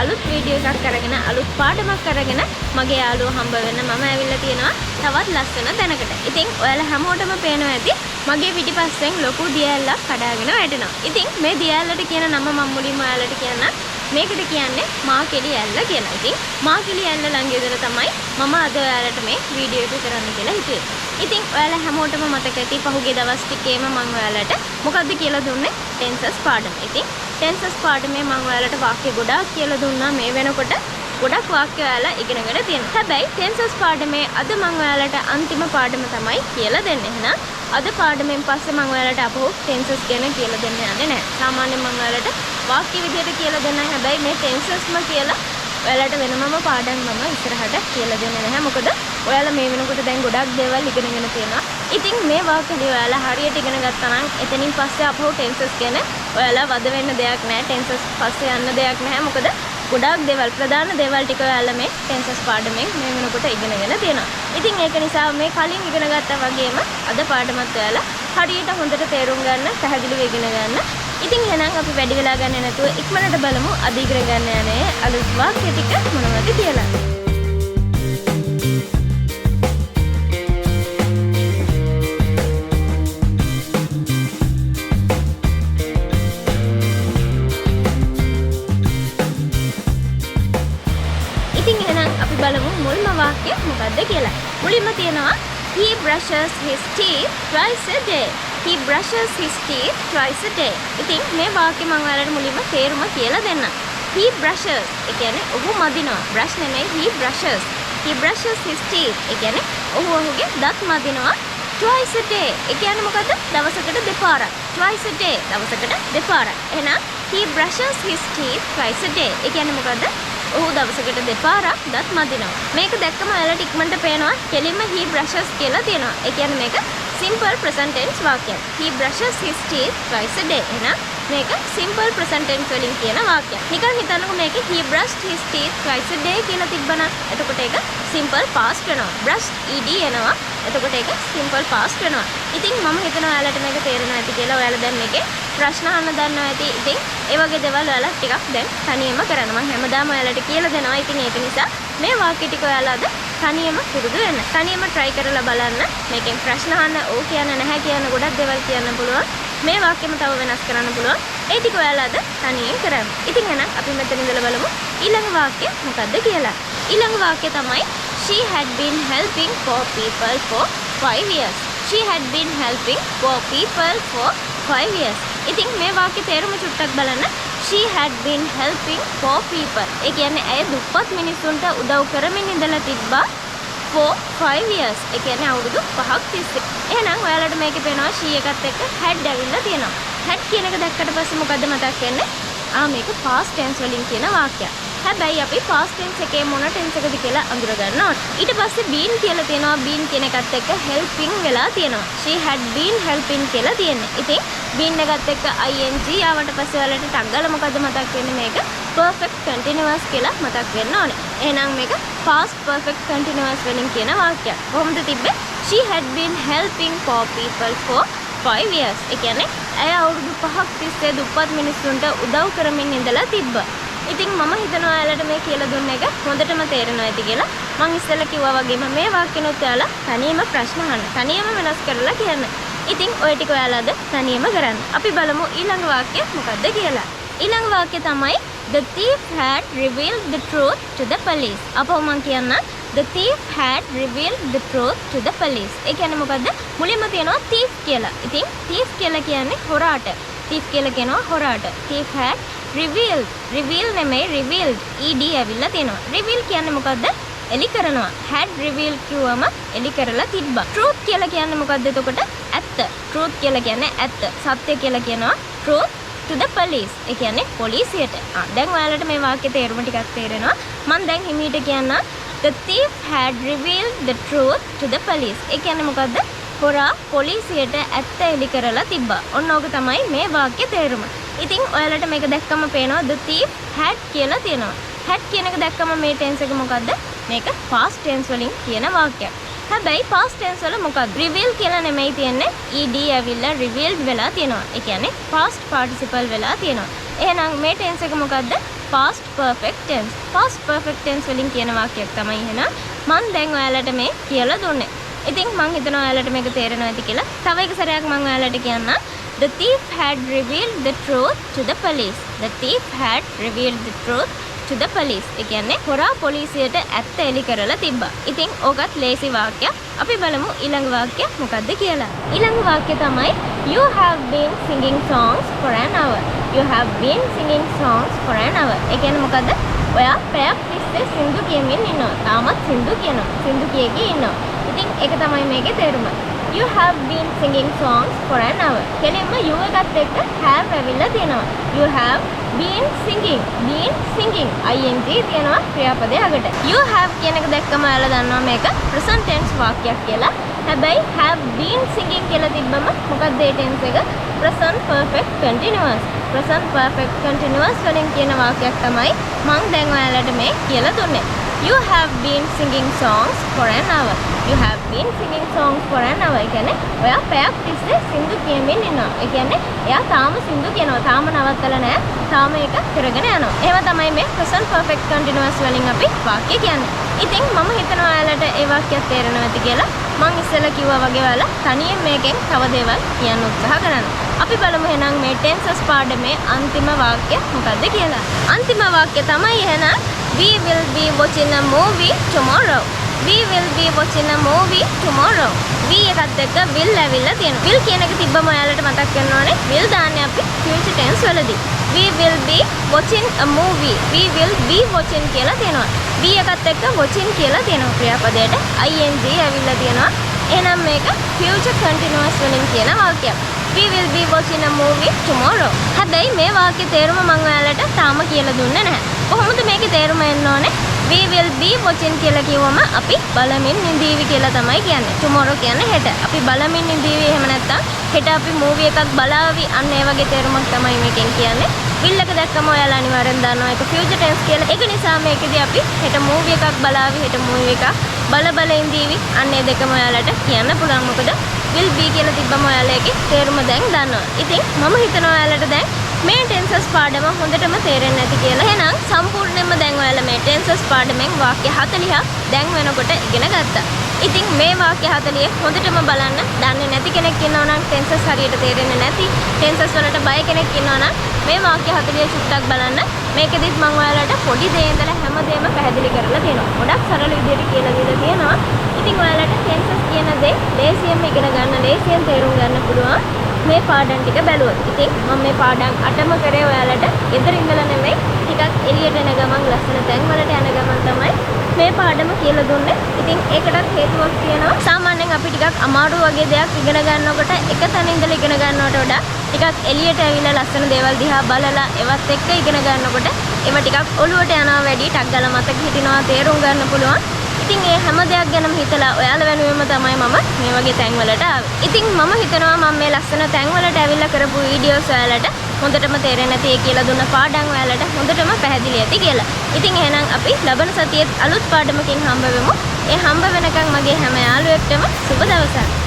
අලුත් වීඩියෝ එකක් අරගෙන අලුත් පාඩමක් අරගෙන මගේ යාළුවෝ හම්බ වෙන්න මම ඇවිල්ලා තියෙනවා තවත් ලස්සන තැනකට. ඉතින් ඔයාලා හැමෝටම පේනවා ඇති මගේ පිටිපස්සෙන් ලොකු දියැලක් කඩාගෙන වැටෙනවා. ඉතින් මේ දියැලට කියන නම මම මුලින්ම ඔයාලට කියන්න. මේකට කියන්නේ මාකෙලි ඇල්ල කියලා. ඉතින් මාකෙලි ඇල්ල ළඟ ඉඳලා තමයි මම අද ඔයාලට මේ වීඩියෝ එක කරන්න කියලා හිතුවේ. ඉතින් ඔයාලා හැමෝටම මතක ඇති පහුගිය දවස් ටිකේම මම ඔයාලට මොකද්ද කියලා දුන්නේ ටෙන්සස් පාඩම. ඉතින් ටෙන්සස් පාඩමේ මම ඔයාලට වාක්‍ය ගොඩාක් කියලා දුන්නා. මේ වෙනකොට ගොඩක් වාක්‍ය ඔයාලා ඉගෙනගෙන තියෙනවා. හැබැයි ටෙන්සස් පාඩමේ අද මම ඔයාලට අන්තිම පාඩම තමයි කියලා දෙන්නේ. එහෙනම් අද පාඩමෙන් පස්සේ මම ඔයාලට අපහු ටෙන්සස් ගැන කියලා දෙන්න යන්නේ නැහැ. සාමාන්‍යයෙන් මම ඔයාලට වාක්‍ය විදියට කියලා දෙන්නයි. හැබැයි මේ ටෙන්සස්ම කියලා ඔයාලට වෙනමම පාඩම් මම ඉස්සරහට කියලා දෙන්නේ නැහැ. මොකද ඔයාලා මේ වෙනකොට දැන් ගොඩක් දේවල් ඉගෙනගෙන තියෙනවා. ඉතින් මේ වාක්‍යලි ඔයාලා හරියට ඉගෙන ගත්තා නම් එතනින් පස්සේ අපහු ටෙන්සස් ගැන ඔයාලා වද වෙන්න දෙයක් නැහැ. ටෙන්සස් පස්සේ යන්න දෙයක් නැහැ. මොකද ගොඩක් දේවල් ප්‍රධාන දේවල් ටික ඔයාලා මේ ටෙන්සස් පාඩමෙන් මේ වෙනකොට ඉගෙනගෙන තියෙනවා. ඉතින් ඒක නිසා මේ කලින් ඉගෙන ගත්තා වගේම අද පාඩමත් ඔයාලා හරියට හොඳට තේරුම් ගන්න, පැහැදිලිව ඉගෙන ගන්න. ඉතින් එහෙනම් අපි වැඩි වෙලා ගන්න නැතුව ඉක්මනට බලමු අද ඉගෙන ගන්න යන්නේ අලුත් වාක්‍ය ටික මොනවද කියලා. ඉතින් එහෙනම් අපි බලමු මුල්ම වාක්‍ය මොකක්ද කියලා. මුලින්ම තියෙනවා he brushes his teeth twice a day. He brushes his teeth twice a day. ඉතින් මේ වාක්‍ය මම ඔයාලට මුලින්ම තේරුම කියලා දෙන්නම්. He brushes ඒ කියන්නේ ඔහු මදිනවා. brush නෙමෙයි he brushes. He brushes his teeth ඒ කියන්නේ ඔහුගේ දත් මදිනවා twice a day. ඒ කියන්නේ මොකද්ද? දවසකට දෙපාරක්. twice a day දවසකට දෙපාරක්. එහෙනම් he brushes his teeth twice a day. ඒ කියන්නේ මොකද්ද? ඔහු දවසකට දෙපාරක් දත් මදිනවා. මේක දැක්කම ඔයාලට ඉක්මනට පේනවා කෙලින්ම he brushes කියලා තියෙනවා. ඒ කියන්නේ මේක simple present tense වාක්‍යයක්. He brushes his teeth twice a day. එහෙනම් මේක simple present tense වලින් කියන වාක්‍යයක්. නිකන් හිතන්නකෝ මේකේ he brushed his teeth twice a day කියලා තිබ්බනම් එතකොට ඒක simple past වෙනවා. brushed ed එනවා. එතකොට ඒක simple past වෙනවා. ඉතින් මම හිතනවා ඔයාලට මේක තේරෙනවා ඇති කියලා. ඔයාලා දැන් මේකේ ප්‍රශ්න අහන්න දන්නවා ඇති. ඉතින් ඒ වගේ දේවල් ඔයාලා ටිකක් දැන් තනියම කරන්න. මම හැමදාම ඔයාලට කියලා දෙනවා. ඉතින් ඒක නිසා මේ වාක්‍ය ටික ඔයාලා අද තනියම පුරුදු වෙන්න. තනියම try කරලා බලන්න. මේකෙන් ප්‍රශ්න අහන්න ඕ කියන්න නැහැ කියන ගොඩක් දේවල් කියන්න පුළුවන්. මේ වාක්‍යෙම තව වෙනස් කරන්න පුළුවන්. ඒ ටික ඔයාලා අද තනියෙන් කරන්න. ඉතින් එහෙනම් අපි මෙතන ඉඳලා බලමු ඊළඟ වාක්‍ය මොකද්ද කියලා. ඊළඟ වාක්‍ය තමයි she had been helping poor people for 5 years. She had been helping poor people for 5 years. ඉතින් මේ වාක්‍ය තේරුම චුට්ටක් බලන්න. She had been helping poor people. ඒ කියන්නේ ඇය දුප්පත් මිනිසුන්ට උදව් කරමින් ඉඳලා තිබ්බා for 5 years. ඒ කියන්නේ අවුරුදු 5ක් තිස්සේ. එහෙනම් ඔයාලට මේකේ පේනවා she එකත් එක්ක had ඇවිල්ලා තියෙනවා. had කියන එක දැක්කට පස්සේ මොකද්ද මතක් වෙන්නේ? මේක past tense වලින් කියන වාක්‍යයක්. හැබැයි අපි past tense එකේ මොන tense එකද කියලා අඳුර ගන්න ඕනේ. ඊට පස්සේ been කියලා තියෙනවා. been කියන එකත් එක්ක helping වෙලා තියෙනවා. she had been helping කියලා තියෙන්නේ. ඉතින් been එකත් එක්ක ing ආවට පස්සේ ඔයාලට ටග්ගල මොකද්ද මතක් වෙන්නේ? මේක perfect continuous කියලා මතක් වෙන්න ඕනේ. එහෙනම් මේක past perfect continuous වලින් කියන වාක්‍යයක්. කොහොමද තිබ්බේ? she had been helping poor people for 5 years. ඒ කියන්නේ ඇය අවුරුදු 5ක් තිස්සේ දුප්පත් මිනිස්සුන්ට උදව් කරමින් ඉඳලා තිබ්බා. ඉතින් මම හිතනවා ඔයාලට මේ කියලා දුන්න එක හොඳටම තේරෙනවා ඇති කියලා. මම ඉස්සෙල්ලා කිව්වා වගේම මේ වාක්‍යනොත් ඔයාලා තනියම ප්‍රශ්න අහන්න. තනියම වෙනස් කරලා කියන්න. ඉතින් ඔය ටික ඔයාලා අද තනියම කරන්න. අපි බලමු ඊළඟ වාක්‍ය මොකද්ද කියලා. ඊළඟ වාක්‍ය තමයි the thief had revealed the truth to the police. අපෝ මම කියන්න the thief had revealed the truth to the police. ඒ කියන්නේ මොකද්ද? මුලින්ම තියෙනවා thief කියලා. ඉතින් thief කියලා කියන්නේ හොරාට. thief කියලා කියනවා හොරාට. thief had reveal නෙමෙයි revealed ed ඇවිල්ලා තියෙනවා. reveal කියන්නේ මොකද්ද? එලි කරනවා. had reveal කිව්වම එලි කරලා තිබ්බා. truth කියලා කියන්නේ මොකද්ද එතකොට? ඇත්ත. truth කියලා කියන්නේ ඇත්ත. සත්‍ය කියලා කියනවා truth to the police. ඒ කියන්නේ පොලිසියට. දැන් ඔයාලට මේ වාක්‍ය තේරුම ටිකක් තේරෙනවා. මම දැන් හිමීට කියන්න the thief had revealed the truth to the police. ඒ කියන්නේ මොකද්ද? හොරා පොලිසියට ඇත්ත එලි කරලා තිබ්බා. ඔන්න ඕක තමයි මේ වාක්‍ය තේරුම. ඉතින් ඔයාලට මේක දැක්කම පේනවා the thief had කියලා තියෙනවා. had කියන එක දැක්කම මේ tense එක මොකද්ද? මේක past tense වලින් කියන වාක්‍යයක්. හැබැයි past tense වල මොකක්ද? reveal කියලා නෙමෙයි තියෙන්නේ. ed ඇවිල්ලා revealed වෙලා තියෙනවා. ඒ කියන්නේ past participle වෙලා තියෙනවා. එහෙනම් මේ tense එක මොකද්ද? past perfect tense. Past perfect tense වලින් කියන වාක්‍යයක් තමයි එහෙනම් මම දැන් ඔයාලට මේ කියලා දුන්නේ. ඉතින් මම හිතනවා ඔයාලට මේක තේරෙනවා ඇති කියලා. තව එක සැරයක් මම ඔයාලට කියන්නම්. The thief had revealed the truth to the police. The thief had revealed the truth to the police. ඒ කියන්නේ හොරා පොලිසියට ඇත්ත එලි කරලා තිබ්බා. ඉතින් ඕකත් ලේසි වාක්‍යයක්. අපි බලමු ඊළඟ වාක්‍ය මොකක්ද කියලා. ඊළඟ වාක්‍ය තමයි You have been singing songs for an hour. You have been singing songs for an hour. ඒ කියන්නේ මොකද්ද? ඔයා පැයක් තිස්සේ සින්දු කියමින් ඉන්නවා. තාමත් සින්දු කියනවා. සින්දු කියකී ඉන්නවා. ඉතින් ඒක තමයි මේකේ තේරුම. You have been singing songs for an hour. කෙලින්ම you එකත් එක්ක have ඇවිල්ලා තියෙනවා. You have been singing. Been singing. ing තියෙනවා ක්‍රියාපදයේ අගට. You have කියන එක දැක්කම ඔයාලා දන්නවා මේක present tense වාක්‍යයක් කියලා. හැබැයි have been singing කියලා තිබ්බම මොකක්ද ඒ tense එක? present perfect continuous. present perfect continuous වලින් කියන වාක්‍යයක් තමයි මම දැන් ඔයාලට මේ කියලා දුන්නේ. You have been singing songs for an hour. You have been singing songs for an hour. ඒ කියන්නේ ඔයා පැයක් තිස්සේ සින්දු කියමින් ඉන්නවා. ඒ කියන්නේ එයා තාම සින්දු කියනවා. තාම නවත්තලා නැහැ. තාම ඒක කරගෙන යනවා. එහෙම තමයි මේ present perfect continuous වලින් අපි වාක්‍ය කියන්නේ. ඉතින් මම හිතනවා ඔයාලට ඒ වාක්‍යය තේරෙනවා ඇති කියලා. මම ඉස්සෙල්ලා කිව්වා වගේ ඔයාලා තනියෙන් මේකෙන් තව දේවල් කියන්න උත්සාහ කරන්න. අපි බලමු එහෙනම් මේ tenses පාඩමේ අන්තිම වාක්‍ය මොකක්ද කියලා. අන්තිම වාක්‍ය තමයි එහෙනම් We will be watching a movie tomorrow. We will be watching a movie tomorrow. We එකත් එක්ක will ඇවිල්ලා තියෙනවා. will කියන එක තිබ්බම ඔයාලට මතක් වෙන්න ඕනේ. will දාන්නේ අපි future tense වලදී. We will be watching a movie. We will be watching කියලා තියෙනවා. we එකත් එක්ක watching කියලා තියෙනවා ක්‍රියාපදයට. ing ඇවිල්ලා තියෙනවා. එහෙනම් මේක future continuous වලින් කියන වාක්‍යයක්. We will be watching a movie tomorrow. හැබැයි මේ වාක්‍ය තේරුම මම ඔයාලට තාම කියලා දුන්නේ නැහැ. කොහොමද මේකේ තේරුම එන්න ඕනේ? We will be watching කියලා කිව්වම අපි බලමින් ඉඳීවි කියලා තමයි කියන්නේ. tomorrow කියන්නේ හෙට. අපි බලමින් ඉඳීවි එහෙම නැත්නම් හෙට අපි movie එකක් බලාවි. අන්න ඒ වගේ තේරුමක් තමයි මේකෙන් කියන්නේ. will එක දැක්කම ඔයාලා අනිවාර්යෙන් දන්නවා ඒක future tense කියලා. ඒක නිසා මේකෙදී අපි හෙට movie එකක් බලාවි. හෙට movie එකක් බල ඉඳීවි. අන්න ඒ දෙකම ඔයාලට කියන්න පුළුවන්. මොකද will be කියලා තිබ්බම ඔයාලා ඒකේ තේරුම දැන් දන්නවා. ඉතින් මම හිතනවා ඔයාලට දැන් මේ tenses පාඩම හොඳටම තේරෙන්නේ නැති කියලා. එහෙනම් සම්පූර්ණයෙන්ම දැන් ඔයාලා මේ tenses පාඩමෙන් වාක්‍ය 40ක් දැන් වෙනකොට ඉගෙන ගත්තා. ඉතින් මේ වාක්‍ය 40 හොඳටම බලන්න. දන්නේ නැති කෙනෙක් ඉන්නවා නම් tenses හරියට තේරෙන්නේ නැති tenses වලට බය කෙනෙක් ඉන්නවා නම් මේ වාක්‍ය 40 චුට්ටක් බලන්න. මේකෙදිත් මම ඔයාලට පොඩි දේ ඉඳලා හැමදේම පැහැදිලි කරලා තියෙනවා. ගොඩක් සරල විදිහට කියලා දීලා තියෙනවා. ඉතින් ඔයාලට tenses කියන දේ ලේසියෙන්ම ඉගෙන ගන්න, ලේසියෙන් තේරුම් ගන්න පුළුවන්. මේ පාඩම් ටික බැලුවොත්. ඉතින් මම මේ පාඩම් 8ම කරේ ඔයාලට ගෙදර ඉඳලා නෙමෙයි ටිකක් එළියට යන ගමන් ලස්සන තැන් වලට යන ගමන් තමයි මේ පාඩම කියලා දුන්නේ. ඉතින් ඒකටත් හේතුවක් තියෙනවා. සාමාන්‍යයෙන් අපි ටිකක් අමාරු වගේ දෙයක් ඉගෙන ගන්නකොට එක තැන ඉඳලා ඉගෙන ගන්නවට වඩා ටිකක් එළියට ඇවිල්ලා ලස්සන දේවල් දිහා බලලා ඒවත් එක්ක ඉගෙන ගන්නකොට ඒවා ටිකක් ඔළුවට යනවා වැඩි, ටක් ගාලා මතක හිටිනවා, තේරුම් ගන්න පුළුවන්. ඉතින් ඒ හැම දෙයක් ගැනම හිතලා ඔයාලා වෙනුවෙන්ම තමයි මම මේ වගේ තැන් වලට ආවේ. ඉතින් මම හිතනවා මම මේ ලස්සන තැන් වලට ඇවිල්ලා කරපු වීඩියෝස් ඔයාලට හොඳටම තේරෙන්නේ නැති ඒ කියලා දුන්න පාඩම් ඔයාලට හොඳටම පැහැදිලි ඇති කියලා. ඉතින් එහෙනම් අපි ලබන සතියේත් අලුත් පාඩමකින් හම්බ වෙමු. ඒ හම්බ වෙනකන් මගේ හැම යාළුවෙක්ටම සුබ දවසක්.